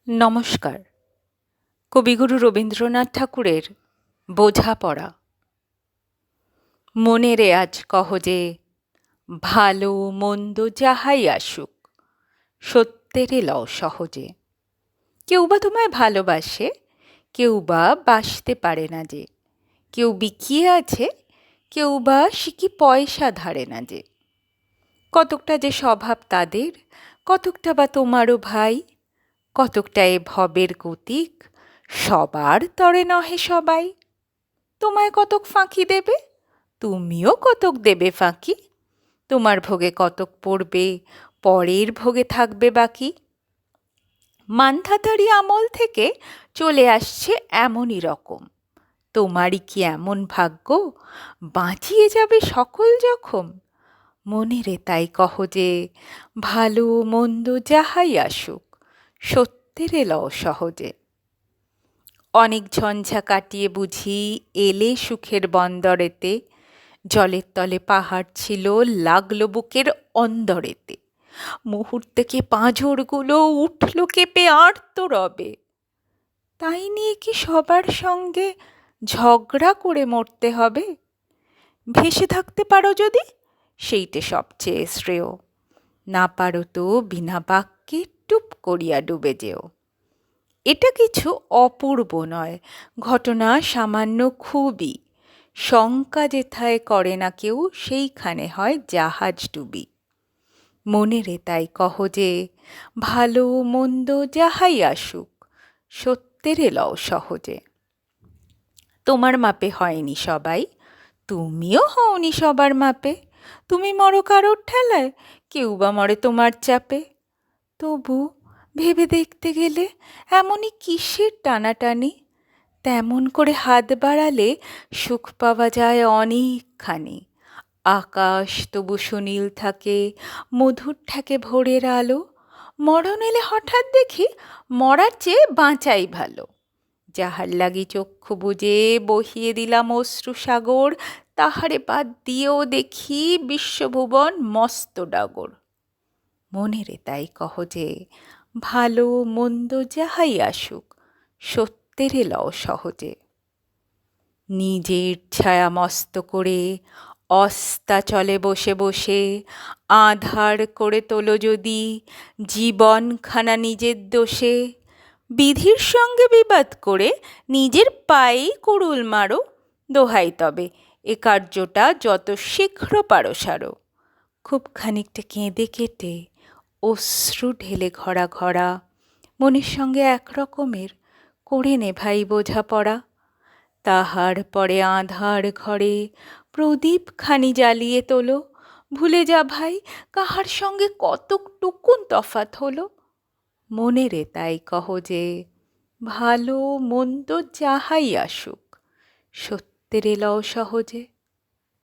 নমস্কার। কবিগুরু রবীন্দ্রনাথ ঠাকুরের বোঝাপড়া। মনেরে আজ কহ যে, ভালো মন্দ যাহাই আসুক, সত্যেরে লও সহজে। কেউ বা তোমায় ভালোবাসে, কেউ বা বাসতে পারে না যে। কেউ বিকিয়ে আছে, কেউ বা সিকি পয়সা ধারে না যে। কতকটা যে স্বভাব তাদের, কতকটা বা তোমারও ভাই, কতকটা এ ভবের গতিক, সবার তরে নহে সবাই। তোমায় কতক ফাঁকি দেবে, তুমিও কতক দেবে ফাঁকি। তোমার ভোগে কতক পড়বে, পরের ভোগে থাকবে বাকি। মান্ধাতারি আমল থেকে চলে আসছে এমনই রকম। তোমারই কি এমন ভাগ্য, বাঁচিয়ে যাবে সকল জখম? মনেরে তাই কহ যে, ভালো মন্দ যাহাই আসুক, সত্যেরে লও সহজে। অনেক ঝঞ্ঝা কাটিয়ে বুঝি এলে সুখের বন্দরেতে। জলের তলে পাহাড় ছিল, লাগলো বুকের অন্দরেতে। মুহূর্তেকে পাঁজরগুলো উঠল কেঁপে আর্তরবে। তাই নিয়ে কি সবার সঙ্গে ঝগড়া করে মরতে হবে? ভেসে থাকতে পারো যদি, সেইটে সবচেয়ে শ্রেয়। না পারো তো বিনা বাক্যে টুপ করিয়া ডুবে যেও। এটা কিছু অপূর্ব নয়, ঘটনা সামান্য খুবই। শঙ্কা যেথায় করে না কেউ, সেইখানে হয় জাহাজ ডুবি। মনেরে তাই কহ যে, ভালো মন্দ যাহাই আসুক, সত্যেরে লও সহজে। তোমার মাপে হয়নি সবাই, তুমিও হওনি সবার মাপে। তুমি মরো কারোর ঠেলায়, কেউ বা মরে তোমার চাপে। তবু ভেবে দেখতে গেলে এমনই কিসের টানাটানি? তেমন করে হাত বাড়ালে সুখ পাওয়া যায় অনেকখানি। আকাশ তবু সুনীল থাকে, মধুর ঠেকে ভোরের আলো। মরণ এলে হঠাৎ দেখি, মরার চেয়ে বাঁচাই ভালো। যাহার লাগি চক্ষু বুজে বহিয়ে দিলাম অশ্রুসাগর, তাহারে বাদ দিয়েও দেখি বিশ্বভুবন মস্ত ডাগর। মনেরে তাই কহ যে, ভালো মন্দ যাহাই আসুক, সত্যেরে লও সহজে। নিজের ছায়া মস্ত করে অস্তাচলে বসে বসে আঁধার করে তোলো যদি জীবনখানা নিজের দোষে। বিধির সঙ্গে বিবাদ করে নিজের পায়েই কুড়ুল মারো, দোহাই তবে এ কার্যটা যত শীঘ্র পারো সারো। খুব খানিকটা কেঁদে কেটে অশ্রু ঢেলে ঘরা ঘরা, মনের সঙ্গে একরকমের করে নে ভাই বোঝাপড়া। তাহার পরে আঁধার ঘরে প্রদীপ খানি জ্বালিয়ে তোলো, ভুলে যা ভাই কাহার সঙ্গে কতকটুকুন তফাৎ হলো। মনেরে তাই কহ যে, ভালো মন্দ যাহাই আসুক, সত্যেরে লও সহজে।